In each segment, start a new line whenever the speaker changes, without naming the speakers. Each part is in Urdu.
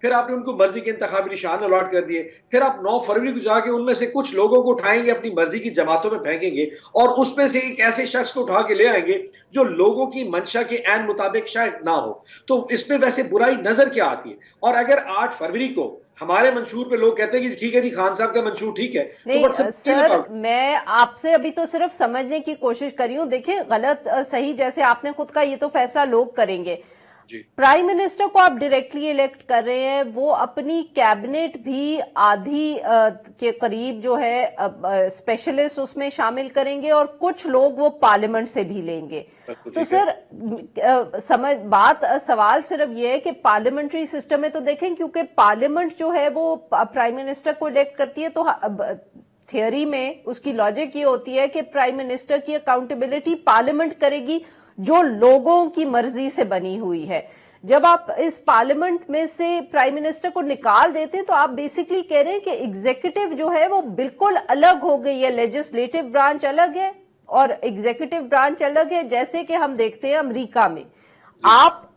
پھر آپ نے ان کو مرضی کے انتخابی نشان الاٹ کر دیے, پھر آپ 9 فروری کو جا کے ان میں سے کچھ لوگوں کو اٹھائیں گے, اپنی مرضی کی جماعتوں میں پھینکیں گے, اور اس میں سے ایک ایسے شخص کو اٹھا کے لے آئیں گے جو لوگوں کی منشا کے عین مطابق شاید نہ ہو. تو اس میں ویسے برائی نظر کیا آتی ہے؟ اور اگر 8 فروری کو ہمارے منشور پہ لوگ کہتے ہیں کہ ٹھیک ہے جی خان صاحب کا منشور ٹھیک ہے,
نہیں سر, میں آپ سے ابھی تو صرف سمجھنے کی کوشش کر رہی ہوں. دیکھیں غلط صحیح جیسے آپ نے خود کا, یہ تو فیصلہ لوگ کریں گے. پرائم منسٹر کو آپ ڈائریکٹلی الیکٹ کر رہے ہیں, وہ اپنی کیبنٹ بھی آدھی کے قریب جو ہے اسپیشلسٹ اس میں شامل کریں گے, اور کچھ لوگ وہ پارلیمنٹ سے بھی لیں گے. تو سر سوال صرف یہ ہے کہ پارلیمنٹری سسٹم میں تو دیکھیں, کیونکہ پارلیمنٹ جو ہے وہ پرائم منسٹر کو الیکٹ کرتی ہے, تو تھیوری میں اس کی لاجک یہ ہوتی ہے کہ پرائم منسٹر کی اکاؤنٹیبلٹی پارلیمنٹ کرے گی جو لوگوں کی مرضی سے بنی ہوئی ہے. جب آپ اس پارلیمنٹ میں سے پرائم منسٹر کو نکال دیتے ہیں تو آپ بیسیکلی کہہ رہے ہیں کہ ایگزیکٹو جو ہے وہ بالکل الگ ہو گئی ہے, لیجسلیٹو برانچ الگ ہے اور ایگزیکٹو برانچ الگ ہے, جیسے کہ ہم دیکھتے ہیں امریکہ میں.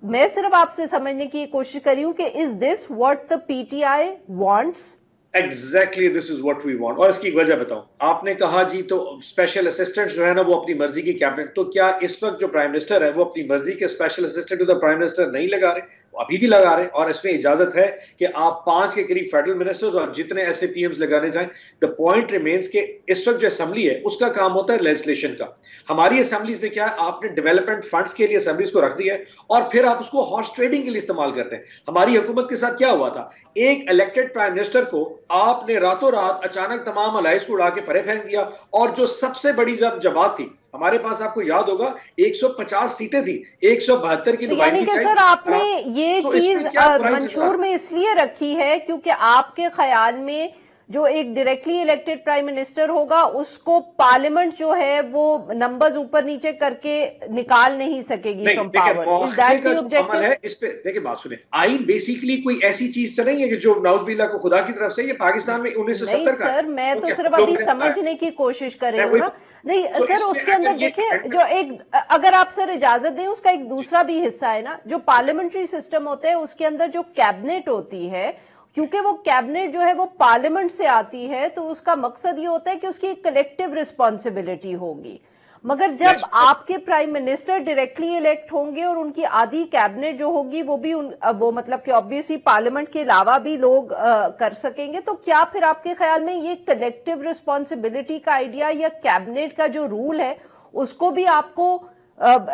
میں صرف آپ سے سمجھنے کی کوشش کر رہی ہوں کہ is this what the P T I wants?
Exactly, this is what we want. اور اس کی وجہ بتاؤں. آپ نے کہا جی تو اسپیشل اسسٹنٹ جو ہے نا وہ اپنی مرضی کی کیبنٹ, تو کیا اس وقت جو پرائم منسٹر ہے وہ اپنی مرضی کے special assistant to the prime minister نہیں لگا رہے؟ وہ ابھی بھی لگا رہے, اور اس میں اجازت ہے کہ آپ 5 کے قریب فیڈرل منسٹرز اور جتنے ایس اے پی ایمز لگانے جائیں. دا پوائنٹ ریمینز کہ اس وقت جو اسمبلی ہے اس کا کام ہوتا ہے لیجسلیشن کا. ہماری اسمبلیز میں کیا ہے, آپ نے ڈیولپمنٹ فنڈز کے لیے اسمبلیز کو رکھ دیا ہے, اور پھر آپ اس کو ہارس ٹریڈنگ کے لیے استعمال کرتے ہیں. ہماری حکومت کے ساتھ کیا ہوا تھا, ایک الیکٹڈ پرائم منسٹر کو آپ نے راتوں رات اچانک تمام الائز کو اڑا کے پرے پھینک دیا, اور جو سب سے بڑی جماعت تھی ہمارے پاس, آپ کو یاد ہوگا 150 سیٹیں تھی, 172 کی
یعنی کہ سر آپ نے یہ چیز منشور میں اس لیے رکھی ہے کیونکہ آپ کے خیال میں جو ایک ڈائریکٹلی الیکٹڈ پرائم منسٹر ہوگا اس کو پارلیمنٹ جو ہے وہ نمبرز اوپر نیچے کر کے نکال نہیں سکے گی from power. Is that the objective?
اس پہ دیکھیں بات سنیں, آئین بیسیکلی کوئی ایسی چیز تو نہیں ہے کہ جو نعوذ باللہ کو خدا کی طرف سے, یہ پاکستان میں 1970 کا.
نہیں سر, میں تو صرف ابھی سمجھنے کی کوشش کر رہی ہوں نا. نہیں سر, اس کے اندر دیکھیں جو ایک, اگر آپ سر اجازت دیں, اس کا ایک دوسرا بھی حصہ ہے نا, جو پارلیمنٹری سسٹم ہوتا ہے اس کے اندر جو کیبنٹ ہوتی ہے, کیونکہ وہ کیبنٹ جو ہے وہ پارلیمنٹ سے آتی ہے, تو اس کا مقصد یہ ہوتا ہے کہ اس کی کلیکٹیو رسپانسبلٹی ہوگی. مگر جب آپ کے پرائم منسٹر ڈائریکٹلی الیکٹ ہوں گے اور ان کی آدھی کیبنٹ جو ہوگی وہ بھی وہ مطلب کہ obviously پارلیمنٹ کے علاوہ بھی لوگ کر سکیں گے, تو کیا پھر آپ کے خیال میں یہ کلیکٹیو رسپانسبلٹی کا آئیڈیا یا کیبنٹ کا جو رول ہے اس کو بھی آپ کو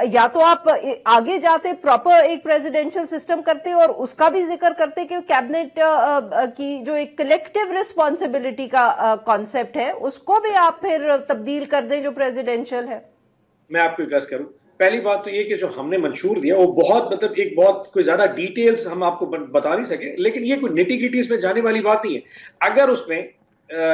یا تو آپ آگے جاتے پراپر ایک پریزیڈینشل سسٹم کرتے اور اس کا بھی ذکر کرتے کہ کیبنٹ کی جو ایک کلیکٹیو رسپانسبلٹی کا کانسیپٹ ہے اس کو بھی آپ پھر تبدیل کر دیں جو پریزیڈینشل ہے؟
میں آپ کو ایک عرض کروں, پہلی بات تو یہ کہ جو ہم نے منشور دیا وہ بہت مطلب ایک بہت کوئی زیادہ ڈیٹیلز ہم آپ کو بتا نہیں سکے, لیکن یہ کوئی نیٹی گریٹیز میں جانے والی بات نہیں ہے. اگر اس میں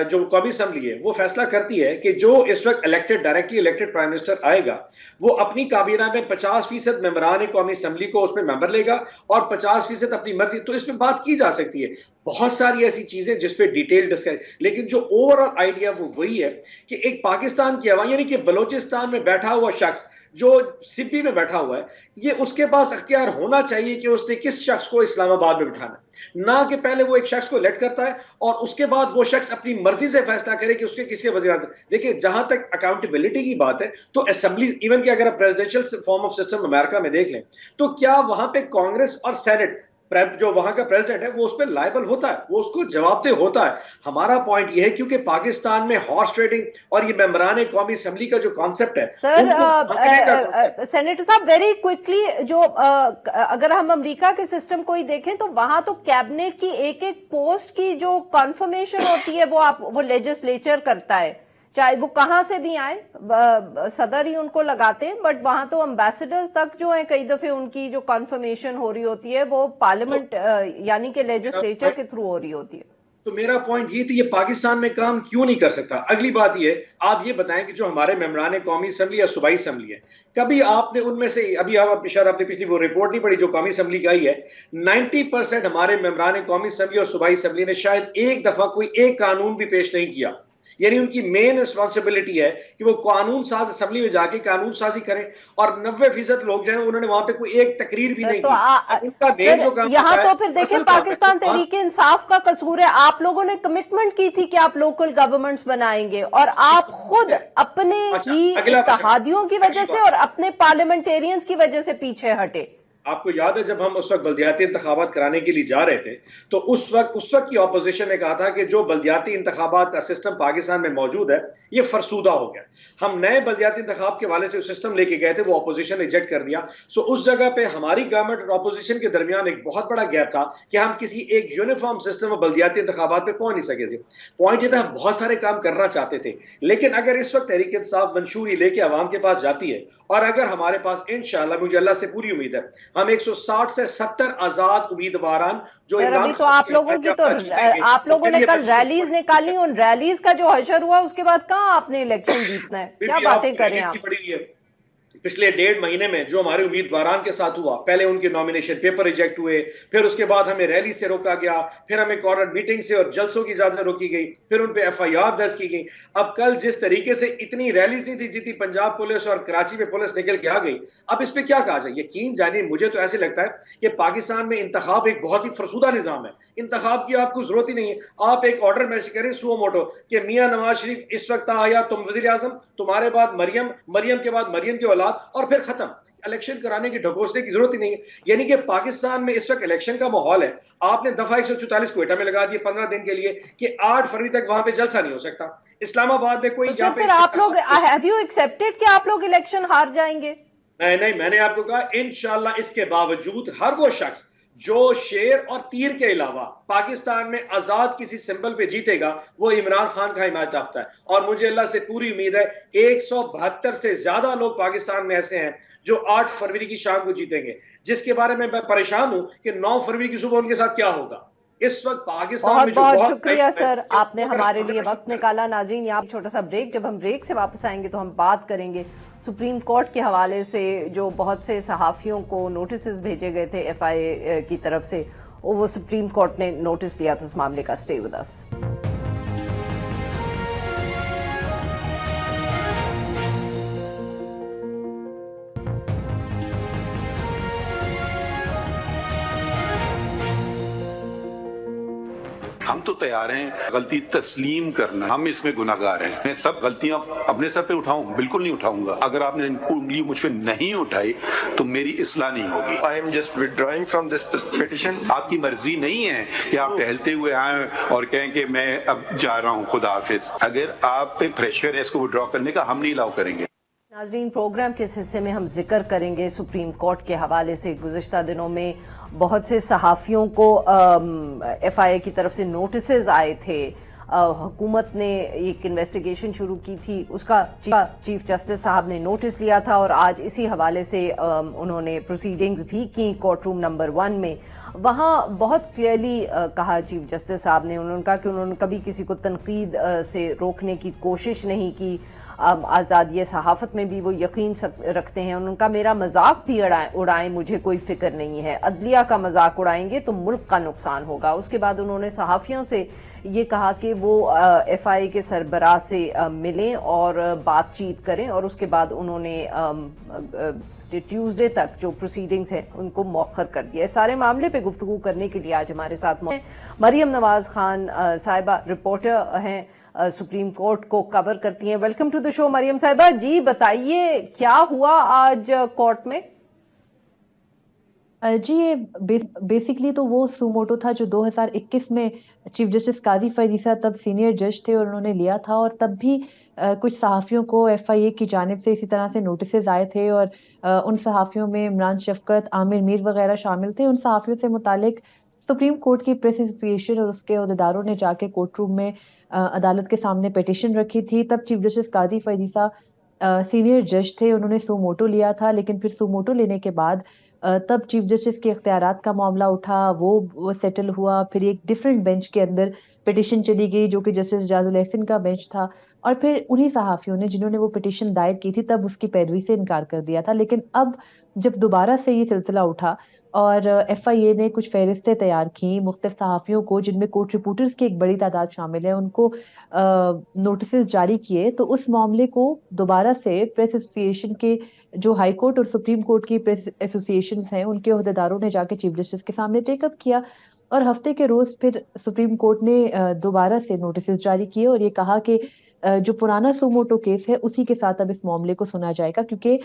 جو قومی اسمبلی ہے وہ فیصلہ کرتی ہے کہ جو اس وقت ڈائریکٹلی الیکٹڈ پرائم منسٹر آئے گا وہ اپنی کابینہ میں 50% ممبران قومی اسمبلی کو اس میں ممبر لے گا اور 50% اپنی مرضی, تو اس میں بات کی جا سکتی ہے. بہت ساری ایسی چیزیں جس پہ ڈیٹیل ڈسکس, لیکن جو اوور آل آئیڈیا وہ وہی ہے کہ ایک پاکستان کی عوام, یعنی کہ بلوچستان میں بیٹھا ہوا شخص جو سبی میں بیٹھا ہوا ہے, یہ اس کے پاس اختیار ہونا چاہیے کہ اس نے کس شخص کو اسلام آباد میں بٹھانا, نہ کہ پہلے وہ ایک شخص کو الیکٹ کرتا ہے اور اس کے بعد وہ شخص اپنی مرضی سے فیصلہ کرے کہ اس کے کس کے وزیر اعظم. دیکھیں جہاں تک اکاؤنٹیبلٹی کی بات ہے تو اسمبلی ایون کہ اگر آپ پریزیڈنشل فارم آف سسٹم امریکہ میں دیکھ لیں تو کیا وہاں پہ کانگریس اور سینٹ جو وہاں کا پریزیڈنٹ ہے وہ اس پہ لائبل ہوتا ہے, وہ اس کو جواب دہ ہوتا ہے. ہمارا پوائنٹ یہ ہے کیونکہ پاکستان میں ہارس ٹریڈنگ اور یہ ممبران قومی اسمبلی کا جو کانسیپٹ ہے
سر, سینیٹر صاحب ویری کوئکلی, جو اگر ہم امریکہ کے سسٹم کو ہی دیکھیں تو وہاں تو کیبنٹ کی ایک ایک پوسٹ کی جو کنفرمیشن ہوتی ہے وہ لیجسلیچر کرتا ہے, چاہے وہ کہاں سے بھی آئیں, صدر ہی ان کو لگاتے ہیں, بٹ وہاں تو امبیسڈرز تک جو ہیں کئی دفعے ان کی جو کنفرمیشن ہو رہی ہوتی ہے وہ پارلیمنٹ یعنی کہ لیجسلیچر کے تھرو ہو رہی ہوتی ہے.
تو میرا پوائنٹ یہ تھی یہ پاکستان میں کام کیوں نہیں کر سکتا. اگلی بات یہ آپ یہ بتائیں کہ جو ہمارے ممبران قومی اسمبلی یا صوبائی اسمبلی ہے, کبھی آپ نے ان میں سے ابھی شاید آپ نے پچھلی وہ رپورٹ نہیں پڑھی جو قومی اسمبلی کا آئی ہے, 90% ہمارے ممبران قومی اسمبلی اور صوبائی اسمبلی نے شاید ایک دفعہ کوئی ایک قانون بھی پیش نہیں کیا. یعنی ان کی مین ریسپانسبلٹی ہے کہ وہ قانون ساز اسمبلی میں جا کے قانون سازی کریں, اور 90% لوگ جو ہیں انہوں نے وہاں پہ کوئی ایک تقریر بھی نہیں کی. ان کا مین جو کام
یہاں
ہے
تو پھر دیکھیں پاکستان تحریک انصاف کا قصور ہے. آپ لوگوں نے کمٹمنٹ کی تھی کہ آپ لوکل گورنمنٹس بنائیں گے, اور آپ خود اپنے ہی اتحادیوں کی وجہ سے اور اپنے پارلیمنٹیرینز کی وجہ سے پیچھے ہٹے.
آپ کو یاد ہے جب ہم اس وقت بلدیاتی انتخابات کرانے کے لیے جا رہے تھے تو اس وقت کی اپوزیشن نے کہا تھا کہ جو بلدیاتی انتخابات کا سسٹم پاکستان میں موجود ہے یہ فرسودہ ہو گیا. ہم نئے بلدیاتی انتخاب کے والے سے سسٹم لے کے گئے تھے, وہ اپوزیشن ریجیکٹ کر دیا. سو اس جگہ پہ ہماری گورنمنٹ اور اپوزیشن کے درمیان ایک بہت بڑا گیپ تھا کہ ہم کسی ایک یونیفارم سسٹم میں بلدیاتی انتخابات پہ پہنچ نہیں سکے تھے. پوائنٹ یہ تھا ہم بہت سارے کام کرنا چاہتے تھے, لیکن اگر اس وقت تحریک انصاف منشوری لے کے عوام کے پاس جاتی ہے, اور اگر ہمارے پاس انشاءاللہ, مجھے اللہ سے پوری امید ہے, ہم 160 سے 70 آزاد امیدواران جو
ابھی تو آپ لوگوں کی تو آپ لوگوں نے کل ریلیز نکالی, ان ریلیز کا جو حشر ہوا اس کے بعد کہاں آپ نے الیکشن جیتنا ہے, کیا باتیں کریں آپ.
پچھلے 1.5 مہینے میں جو ہمارے امیدواران کے ساتھ ہوا, پہلے ان کے نامینیشن پیپر ریجیکٹ ہوئے, پھر اس کے بعد ہمیں ریلی سے روکا گیا, پھر ہمیں کارنر میٹنگ سے اور جلسوں کی اجازت روکی گئی, پھر ان پہ FIR درج کی گئی. اب کل جس طریقے سے اتنی ریلیز نہیں تھی جتنی پنجاب پولیس اور کراچی میں پولیس نکل کے آ گئی, اب اس پہ کیا کہا جائے. یقین جانیے مجھے تو ایسے لگتا ہے کہ پاکستان میں انتخاب ایک بہت ہی فرسودہ نظام ہے. انتخاب کی آپ کو ضرورت ہی نہیں ہے. آپ ایک آرڈر میسج کریں سو موٹو کہ میاں نواز شریف اس وقت آیا, تم وزیر اعظم, تمہارے بعد مریم, مریم کے بعد مریم کی اولاد, اور پھر ختم. الیکشن کرانے کی ڈھکوسنے کی ضرورت ہی نہیں ہے. یعنی کہ پاکستان میں اس وقت الیکشن کا ماحول ہے. آپ نے دفعہ 144 کوئٹہ میں لگا دیے 15 دن کے لیے کہ 8 فروری تک وہاں پہ جلسہ نہیں ہو سکتا. اسلام آباد میں کوئی
تو پھر آپ لوگ ہیو یو ایکسپٹڈ کہ آپ لوگ الیکشن ہار جائیں گے؟
نہیں, میں نے آپ کو کہا انشاءاللہ اس کے باوجود ہر وہ شخص جو شیر اور تیر کے علاوہ پاکستان میں آزاد کسی سمبل پہ جیتے گا وہ عمران خان کا حمایت یافتہ ہے. اور مجھے اللہ سے پوری امید ہے 172 سے زیادہ لوگ پاکستان میں ایسے ہیں جو 8 فروری کی شام کو جیتیں گے, جس کے بارے میں پریشان ہوں کہ 9 فروری کی صبح ان کے ساتھ کیا ہوگا. اس وقت پاکستان میں جو
بہت شکریہ سر, آپ نے ہمارے لیے وقت نکالا. ناظرین یہاں چھوٹا سا بریک, جب ہم بریک سے واپس آئیں گے تو ہم بات کریں گے سپریم کورٹ کے حوالے سے جو بہت سے صحافیوں کو نوٹسز بھیجے گئے تھے FIA کی طرف سے, وہ سپریم کورٹ نے نوٹس لیا تھا اس معاملے کا. Stay with us.
ہم تو تیار ہیں غلطی تسلیم کرنا, ہم اس میں گناہگار ہیں. میں سب غلطیاں اپنے سر پہ اٹھاؤں, بالکل نہیں اٹھاؤں گا. اگر آپ نے انگلی مجھ پہ نہیں اٹھائی تو میری اصلاح نہیں ہوگی.
I am just withdrawing from this petition.
آپ کی مرضی نہیں ہے کہ آپ ٹہلتے ہوئے آئیں اور کہیں کہ میں اب جا رہا ہوں, خدا حافظ. اگر آپ پہ پریشر ہے اس کو وڈرا کرنے کا, ہم نہیں الاؤ کریں گے.
ناظرین پروگرام کے اس حصے میں ہم ذکر کریں گے سپریم کورٹ کے حوالے سے. گزشتہ دنوں میں بہت سے صحافیوں کو FIA کی طرف سے نوٹسز آئے تھے. حکومت نے ایک انویسٹیگیشن شروع کی تھی, اس کا چیف جسٹس صاحب نے نوٹس لیا تھا, اور آج اسی حوالے سے انہوں نے پروسیڈنگز بھی کی کورٹ روم نمبر 1 میں. وہاں بہت کلیئرلی کہا چیف جسٹس صاحب نے, انہوں نے کہا کہ انہوں نے کبھی کسی کو تنقید سے روکنے کی کوشش نہیں کی. آزادی صحافت میں بھی وہ یقین رکھتے ہیں. انہوں نے کہا میرا مذاق بھی اڑائیں, مجھے کوئی فکر نہیں ہے. عدلیہ کا مذاق اڑائیں گے تو ملک کا نقصان ہوگا. اس کے بعد انہوں نے صحافیوں سے یہ کہا کہ وہ FIA کے سربراہ سے ملیں اور بات چیت کریں, اور اس کے بعد انہوں نے ٹیوزڈے تک جو پروسیڈنگز ہیں ان کو مؤخر کر دیا. سارے معاملے پہ گفتگو کرنے کے لیے آج ہمارے ساتھ مریم نواز خان صاحبہ, رپورٹر ہیں, سپریم کورٹ کو کور کرتی ہیں. ویلکم ٹو دی شو مریم صاحبہ. جی بتائیے کیا ہوا آج کورٹ میں؟
جی یہ بیسکلی تو وہ سوموٹو تھا جو 2021 میں چیف جسٹس قاضی فیضیسہ تب سینئر جج تھے, اور انہوں نے لیا تھا. اور تب بھی کچھ صحافیوں کو FIA کی جانب سے اسی طرح سے نوٹسز آئے تھے, اور ان صحافیوں میں عمران شفقت, عامر میر وغیرہ شامل تھے. ان صحافیوں سے متعلق سپریم کورٹ کی پریس ایسوسی ایشن اور اس کے عہدیداروں نے جا کے کورٹ روم میں عدالت کے سامنے پیٹیشن رکھی تھی. تب چیف جسٹس قاضی فیضیسہ سینئر جج تھے, انہوں نے سو موٹو لیا تھا. لیکن پھر سو موٹو لینے کے بعد تب چیف جسٹس کے اختیارات کا معاملہ اٹھا, وہ سیٹل ہوا. پھر ایک ڈیفرنٹ بینچ کے اندر پٹیشن چلی گئی جو کہ جسٹس جاز الاحسن کا بینچ تھا, اور پھر انہی صحافیوں نے جنہوں نے وہ پٹیشن دائر کی تھی تب اس کی پیروی سے انکار کر دیا تھا. لیکن اب جب دوبارہ سے یہ سلسلہ اٹھا اور FIA نے کچھ فہرستیں تیار کی مختلف صحافیوں کو جن میں کورٹ رپورٹرز کی ایک بڑی تعداد شامل ہے، ان کو نوٹسز جاری کیے، تو اس معاملے کو دوبارہ سے پریس ایسوسی ایشن کے جو ہائی کورٹ اور سپریم کورٹ کی پریس ایسوسیشنز ہیں ان کے عہدیداروں نے جا کے چیف جسٹس کے سامنے ٹیک اپ کیا، اور ہفتے کے روز پھر سپریم کورٹ نے دوبارہ سے نوٹسز جاری کیے اور یہ کہا کہ جو پرانا سوموٹو کیس ہے اسی کے ساتھ اب اس معاملے کو سنا جائے گا، کیونکہ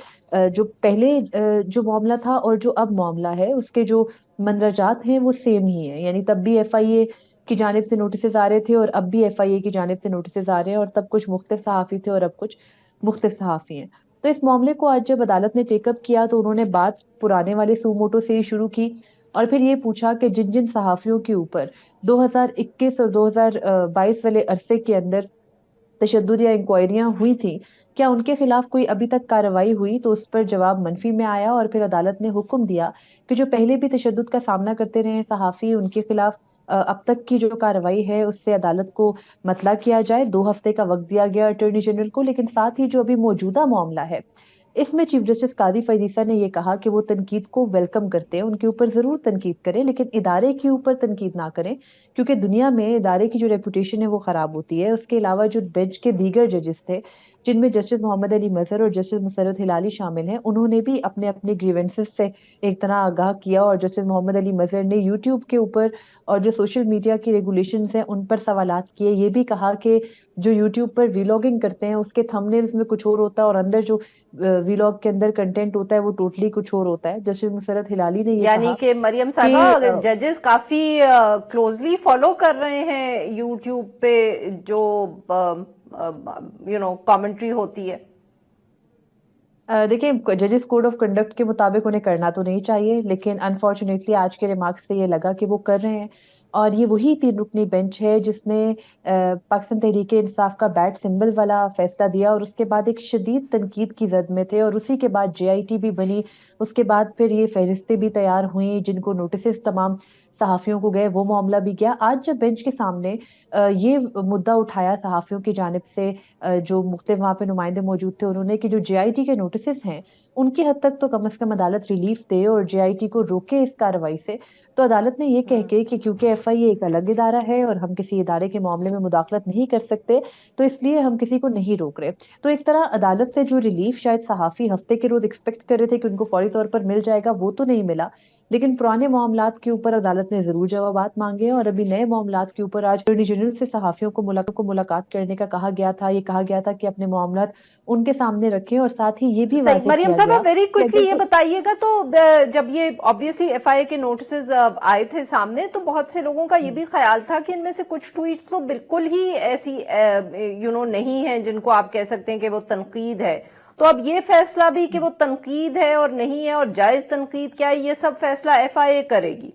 جو پہلے جو معاملہ تھا اور جو اب معاملہ ہے اس کے جو مندرجات ہیں وہ سیم ہی ہیں، یعنی تب بھی FIA کی جانب سے نوٹسز آ رہے تھے اور اب بھی FIA کی جانب سے نوٹسز آ رہے ہیں، اور تب کچھ مختلف صحافی تھے اور اب کچھ مختلف صحافی ہیں۔ تو اس معاملے کو آج جب عدالت نے ٹیک اپ کیا تو انہوں نے بات پرانے والے سوموٹو سے ہی شروع کی اور پھر یہ پوچھا کہ جن جن صحافیوں کے اوپر 2021 اور 2022 والے عرصے کے اندر تشدد یا انکوائریاں ہوئی تھیں، کیا ان کے خلاف کوئی ابھی تک کارروائی ہوئی؟ تو اس پر جواب منفی میں آیا اور پھر عدالت نے حکم دیا کہ جو پہلے بھی تشدد کا سامنا کرتے رہے ہیں صحافی، ان کے خلاف اب تک کی جو کارروائی ہے اس سے عدالت کو مطلع کیا جائے۔ 2 ہفتے کا وقت دیا گیا اٹارنی جنرل کو، لیکن ساتھ ہی جو ابھی موجودہ معاملہ ہے اس میں چیف جسٹس قاضی فائز عیسیٰ نے یہ کہا کہ وہ تنقید کو ویلکم کرتے ہیں، ان کے اوپر ضرور تنقید کریں لیکن ادارے کے اوپر تنقید نہ کریں، کیونکہ دنیا میں ادارے کی جو ریپوٹیشن ہے وہ خراب ہوتی ہے۔ اس کے علاوہ جو بینچ کے دیگر ججز تھے جن میں جسٹس محمد علی مظہر اور جسٹس مسرت ہلالی شامل ہیں، انہوں نے بھی اپنے اپنے گریونسز سے ایک طرح آگاہ کیا، اور جسٹس محمد علی مظہر نے یوٹیوب کے اوپر اور جو سوشل میڈیا کی ریگولیشنز ہیں ان پر سوالات کیے۔ یہ بھی کہا کہ جو یوٹیوب پر ویلاگنگ کرتے ہیں اس کے تھمبنیلز میں کچھ اور ہوتا ہے اور اندر جو ویلاگ کے اندر کنٹینٹ ہوتا ہے وہ ٹوٹلی کچھ اور ہوتا ہے۔ جسٹس مسرت ہلالی نے یہ
یعنی
کہا
کہ مریم صاحبہ ججز کافی کلوزلی فالو کر رہے ہیں یوٹیوب پہ جو کامنٹری ہوتی ہے۔
دیکھیں ججز کوڈ آف کنڈکٹ کے مطابق انہیں کرنا تو نہیں چاہیے، لیکن انفارچونیٹلی آج کے ریمارکس سے یہ لگا کہ وہ کر رہے ہیں، اور یہ وہی 3 رکنی بینچ ہے جس نے پاکستان تحریک انصاف کا بیٹ سمبل والا فیصلہ دیا اور اس کے بعد ایک شدید تنقید کی زد میں تھے، اور اسی کے بعد JIT بھی بنی، اس کے بعد پھر یہ فہرستیں بھی تیار ہوئیں جن کو نوٹسز تمام صحافیوں کو گئے، وہ معاملہ بھی گیا۔ آج جب بینچ کے سامنے یہ مدعا اٹھایا صحافیوں کی جانب سے جو مختلف وہاں پہ نمائندے موجود تھے انہوں نے کہ جو JIT کے نوٹسز ہیں ان کی حد تک تو کم از کم عدالت ریلیف دے اور JIT کو روکے اس کارروائی سے، تو عدالت نے یہ کہہ کے کہ کیونکہ FIA ایک الگ ادارہ ہے اور ہم کسی ادارے کے معاملے میں مداخلت نہیں کر سکتے تو اس لیے ہم کسی کو نہیں روک رہے۔ تو ایک طرح عدالت سے جو ریلیف شاید صحافی ہفتے کے روز ایکسپیکٹ کر رہے تھے کہ ان کو فوری طور پر مل جائے گا وہ تو نہیں ملا، لیکن پرانے معاملات کے اوپر عدالت نے ضرور جوابات مانگے، اور ابھی نئے معاملات کے اوپر آج اٹارنی جنرل سے صحافیوں کو ملاقات کرنے کا کہا گیا تھا۔ یہ کہا گیا تھا کہ اپنے معاملات ان کے سامنے رکھیں، اور ساتھ ہی یہ بھی
صحیح
واضح
مریم
کیا
صاحبہ
گیا
ویری
کہ
کوئکلی یہ
اگر
بتائیے گا، تو جب یہ obviously FIA کے نوٹسز آئے تھے سامنے تو بہت سے لوگوں کا یہ بھی خیال تھا کہ ان میں سے کچھ ٹویٹس تو بالکل ہی ایسی نہیں ہیں جن کو آپ کہہ سکتے ہیں کہ وہ تنقید ہے، تو اب یہ فیصلہ بھی کہ وہ تنقید ہے اور نہیں ہے اور جائز تنقید کیا ہے یہ سب فیصلہ FIA کرے گی؟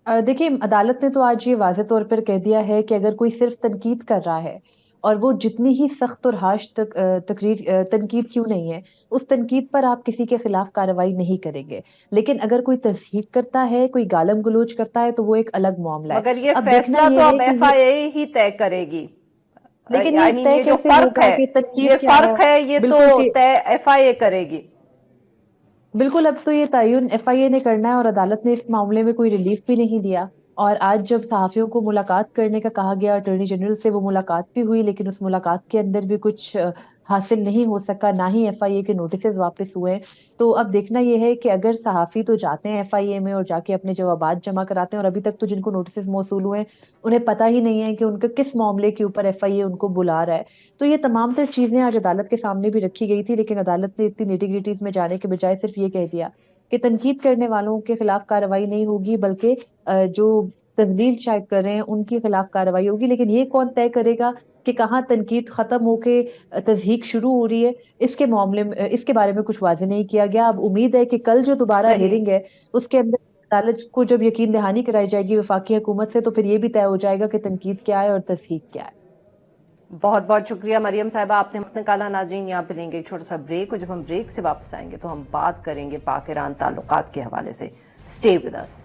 دیکھیں عدالت نے تو آج یہ واضح طور پر کہہ دیا ہے کہ اگر کوئی صرف تنقید کر رہا ہے اور وہ جتنی ہی سخت اور ہارش تنقید کیوں نہیں ہے اس تنقید پر آپ کسی کے خلاف کارروائی نہیں کریں گے، لیکن اگر کوئی تصحیح کرتا ہے، کوئی گالم گلوچ کرتا ہے تو وہ ایک الگ معاملہ ہے۔
مگر یہ
اب
فیصلہ
دیکھنا
تو
یہ
اب
ہے کہ
FIA ہی طے کرے گی،
لیکن
I
یہ
mean
طے
یہ جو
کیسے
فرق
ہوگا
ہے
کہ
یہ
تنقید کیا
فرق ہے یہ تو
بالکل
طے FIA کرے گی۔
بالکل اب تو یہ تعین FIA نے کرنا ہے، اور عدالت نے اس معاملے میں کوئی ریلیف بھی نہیں دیا، اور آج جب صحافیوں کو ملاقات کرنے کا کہا گیا اٹارنی جنرل سے، وہ ملاقات بھی ہوئی لیکن اس ملاقات کے اندر بھی کچھ حاصل نہیں ہو سکا، نہ ہی FIA کے نوٹسز واپس ہوئے۔ تو اب دیکھنا یہ ہے کہ اگر صحافی تو جاتے ہیں FIA میں اور جا کے اپنے جوابات جمع کراتے ہیں، اور ابھی تک تو جن کو نوٹسز موصول ہوئے انہیں پتہ ہی نہیں ہے کہ ان کا کس معاملے کے اوپر FIA ان کو بلا رہا ہے، تو یہ تمام تر چیزیں آج عدالت کے سامنے بھی رکھی گئی تھی، لیکن عدالت نے اتنی نیٹی گریٹیز میں جانے کے بجائے صرف یہ کہہ دیا کہ تنقید کرنے والوں کے خلاف کارروائی نہیں ہوگی بلکہ جو تذلیل شاید کر رہے ہیں ان کے خلاف کارروائی ہوگی، لیکن یہ کون طے کرے گا کہ کہاں تنقید ختم ہو کے تضحیق شروع ہو رہی ہے، اس کے معاملے میں اس کے بارے میں کچھ واضح نہیں کیا گیا۔ اب امید ہے کہ کل جو دوبارہ
صحیح،
ہیئرنگ ہے اس کے اندر عدالت کو جب یقین دہانی کرائی جائے گی وفاقی حکومت سے تو پھر یہ بھی طے ہو جائے گا کہ تنقید کیا ہے اور تضحیق کیا ہے۔
بہت بہت شکریہ مریم صاحبہ، آپ نے وقت نکالا۔ ناظرین یہاں پہ لیں گے ایک چھوٹا سا بریک، اور جب ہم بریک سے واپس آئیں گے تو ہم بات کریں گے پاک ایران تعلقات کے حوالے سے۔ Stay with us.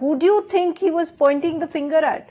Who do you think he was pointing the finger at?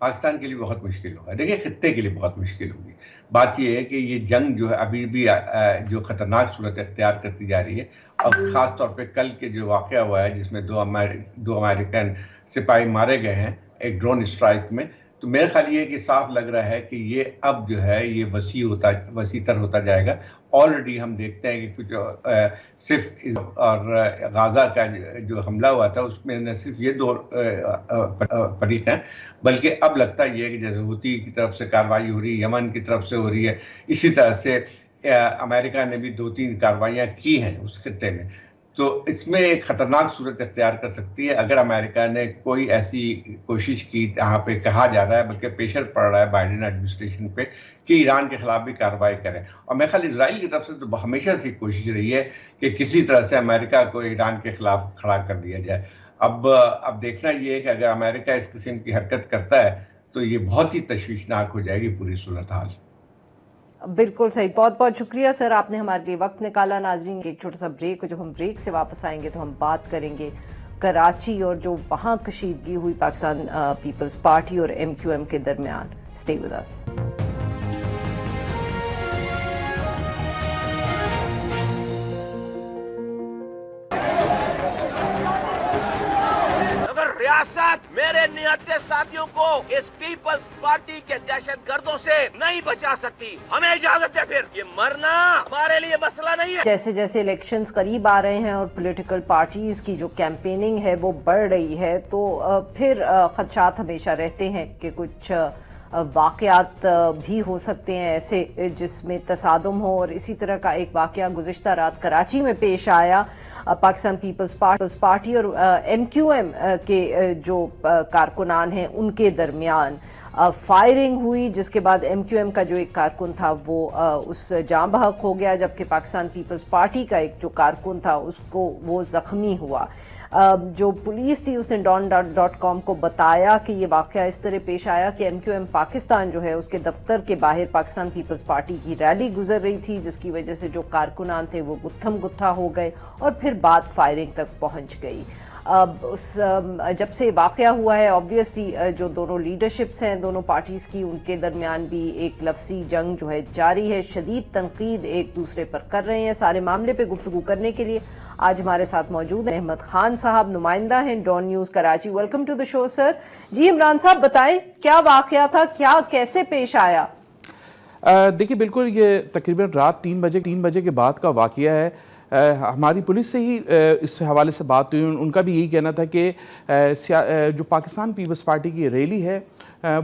Pakistan کے لیے بہت مشکل ہوگا. دیکھیں خطے کے لیے بہت مشکل ہوگی. بات یہ ہے کہ یہ جنگ جو ہے ابھی بھی جو خطرناک صورت اختیار کرتی جا رہی ہے, اور خاص طور پہ کل کے جو واقعہ ہوا ہے جس میں دو امریکن سپاہی مارے گئے ہیں ایک ڈرون اسٹرائک میں, تو میرے خیال یہ کہ صاف لگ رہا ہے کہ یہ اب جو ہے یہ وسیع تر ہوتا جائے گا. آلریڈی ہم دیکھتے ہیں کہ کچھ صرف اور غازہ کا جو حملہ ہوا تھا اس میں نہ صرف یہ دو فریق ہیں, بلکہ اب لگتا ہے یہ کہ جیسے حوثی کی طرف سے کارروائی ہو رہی ہے, یمن کی طرف سے ہو رہی ہے, اسی طرح سے امریکہ نے بھی 2-3 کارروائیاں کی ہیں اس خطے میں. تو اس میں ایک خطرناک صورت اختیار کر سکتی ہے اگر امریکہ نے کوئی ایسی کوشش کی. یہاں پہ کہا جا رہا ہے بلکہ پریشر پڑ رہا ہے بائیڈن ایڈمنسٹریشن پہ کہ ایران کے خلاف بھی کارروائی کریں. اور میرے خیال اسرائیل کی طرف سے تو ہمیشہ سے کوشش رہی ہے کہ کسی طرح سے امریکہ کو ایران کے خلاف کھڑا کر دیا جائے. اب دیکھنا یہ ہے کہ اگر امریکہ اس قسم کی حرکت کرتا ہے تو یہ بہت ہی تشویشناک ہو جائے گی پوری صورتحال.
بالکل صحیح, بہت بہت شکریہ سر, آپ نے ہمارے لیے وقت نکالا. ناظرین ایک چھوٹا سا بریک, جب ہم بریک سے واپس آئیں گے تو ہم بات کریں گے کراچی اور جو وہاں کشیدگی ہوئی پاکستان پیپلز پارٹی اور MQM کے درمیان. Stay with us.
ریاست میرے نیت ساتھیوں کو اس پیپلز پارٹی کے دہشت گردوں سے نہیں بچا سکتی. ہمیں اجازت ہے, پھر یہ مرنا ہمارے لیے مسئلہ نہیں ہے.
جیسے جیسے الیکشنز قریب آ رہے ہیں اور پولیٹیکل پارٹیز کی جو کیمپیننگ ہے وہ بڑھ رہی ہے, تو پھر خدشات ہمیشہ رہتے ہیں کہ کچھ واقعات بھی ہو سکتے ہیں ایسے جس میں تصادم ہو. اور اسی طرح کا ایک واقعہ گزشتہ رات کراچی میں پیش آیا. پاکستان پیپلز پارٹی اور MQM کے جو کارکنان ہیں ان کے درمیان فائرنگ ہوئی, جس کے بعد MQM کا جو ایک کارکن تھا وہ اس جاں بحق ہو گیا, جبکہ پاکستان پیپلز پارٹی کا ایک جو کارکن تھا اس کو وہ زخمی ہوا. جو پولیس تھی اس نے ڈان.com کو بتایا کہ یہ واقعہ اس طرح پیش آیا کہ MQM پاکستان جو ہے اس کے دفتر کے باہر پاکستان پیپلز پارٹی کی ریلی گزر رہی تھی, جس کی وجہ سے جو کارکنان تھے وہ گتھم گتھا ہو گئے اور پھر بات فائرنگ تک پہنچ گئی. جب سے واقعہ ہوا ہے آبویسلی جو دونوں لیڈرشپس ہیں دونوں پارٹیز کی ان کے درمیان بھی ایک لفظی جنگ جو ہے جاری ہے, شدید تنقید ایک دوسرے پر کر رہے ہیں. سارے معاملے پہ گفتگو کرنے کے لیے آج ہمارے ساتھ موجود ہیں احمد خان صاحب, نمائندہ ہیں Dawn news Karachi. Welcome to the show sir. جی عمران صاحب بتائیں کیا واقعہ تھا, کیا کیسے پیش آیا؟
دیکھیے بالکل یہ تقریباً رات 3 بجے کے بعد کا واقعہ ہے. ہماری پولیس سے ہی اس حوالے سے بات ہوئی, ان کا بھی یہی کہنا تھا کہ جو پاکستان پیپلز پارٹی کی ریلی ہے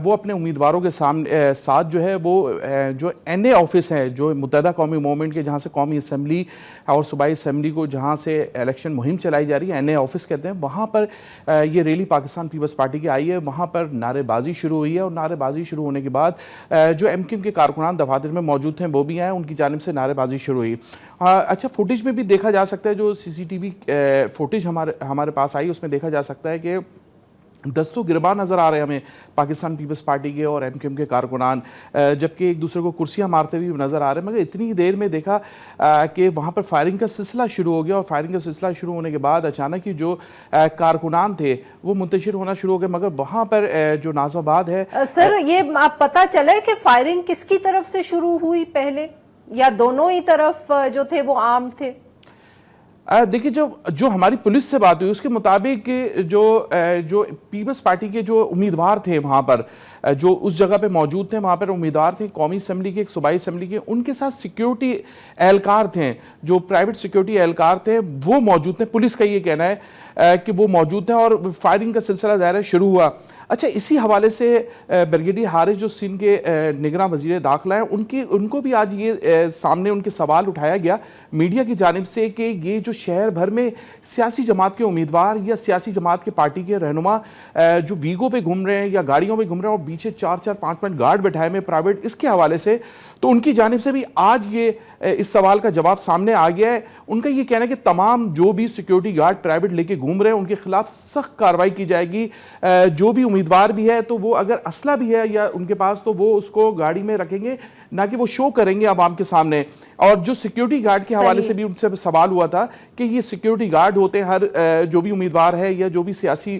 وہ اپنے امیدواروں کے ساتھ جو ہے وہ جو NA آفس ہے جو متحدہ قومی موومنٹ کے جہاں سے قومی اسمبلی اور صوبائی اسمبلی کو جہاں سے الیکشن مہم چلائی جا رہی ہے NA آفس کہتے ہیں, وہاں پر یہ ریلی پاکستان پیپلز پارٹی کی آئی ہے. وہاں پر نعرے بازی شروع ہوئی ہے اور نعرے بازی شروع ہونے کے بعد جو MQM کے کارکنان دفاتر میں موجود تھے وہ بھی آئے, ان کی جانب سے نعرے بازی شروع ہوئی. اچھا فوٹیج میں بھی دیکھا جا سکتا ہے, جو CCTV فوٹیج ہمارے پاس آئی اس میں دیکھا جا سکتا ہے کہ دستوں گربان نظر آ رہے ہیں ہمیں پاکستان پیپلز پارٹی کے اور MQM کے کارکنان, جبکہ ایک دوسرے کو کرسیاں مارتے ہوئے نظر آ رہے ہیں. مگر اتنی دیر میں دیکھا کہ وہاں پر فائرنگ کا سلسلہ شروع ہو گیا, اور فائرنگ کا سلسلہ شروع ہونے کے بعد اچانک ہی جو کارکنان تھے وہ منتشر ہونا شروع ہو گئے. مگر وہاں پر جو ناز آباد ہے
سر, یہ آپ پتہ چلے کہ فائرنگ کس کی طرف سے شروع ہوئی پہلے, یا دونوں ہی طرف جو تھے وہ عام تھے؟
دیکھیے جو ہماری پولیس سے بات ہوئی اس کے مطابق جو پیپلز پارٹی کے جو امیدوار تھے وہاں پر جو اس جگہ پہ موجود تھے, وہاں پر امیدوار تھے قومی اسمبلی کے, ایک صوبائی اسمبلی کے, ان کے ساتھ سیکیورٹی اہلکار تھے, جو پرائیویٹ سیکیورٹی اہلکار تھے وہ موجود تھے. پولیس کا یہ کہنا ہے کہ وہ موجود تھے اور فائرنگ کا سلسلہ ظاہر ہے شروع ہوا. اچھا اسی حوالے سے بریگیڈیئر حارث جو سندھ کے نگراں وزیر داخلہ ہیں ان کو بھی آج یہ سامنے ان کے سوال اٹھایا گیا میڈیا کی جانب سے کہ یہ جو شہر بھر میں سیاسی جماعت کے امیدوار یا سیاسی جماعت کے پارٹی کے رہنما جو ویگو پہ گھوم رہے ہیں یا گاڑیوں پہ گھوم رہے ہیں اور پیچھے 4-5 گارڈ بیٹھائے میں پرائیویٹ, اس کے حوالے سے تو ان کی جانب سے بھی آج یہ اس سوال کا جواب سامنے آ گیا ہے. ان کا یہ کہنا ہے کہ تمام جو بھی سیکیورٹی گارڈ پرائیویٹ لے کے گھوم رہے ہیں ان کے خلاف سخت کارروائی کی جائے گی. جو بھی امیدوار بھی ہے تو وہ اگر اسلحہ بھی ہے یا ان کے پاس تو وہ اس کو گاڑی میں رکھیں گے, نہ کہ وہ شو کریں گے عوام کے سامنے. اور جو سیکیورٹی گارڈ کے حوالے سے بھی ان سے سوال ہوا تھا کہ یہ سیکیورٹی گارڈ ہوتے ہیں ہر جو بھی امیدوار ہے یا جو بھی سیاسی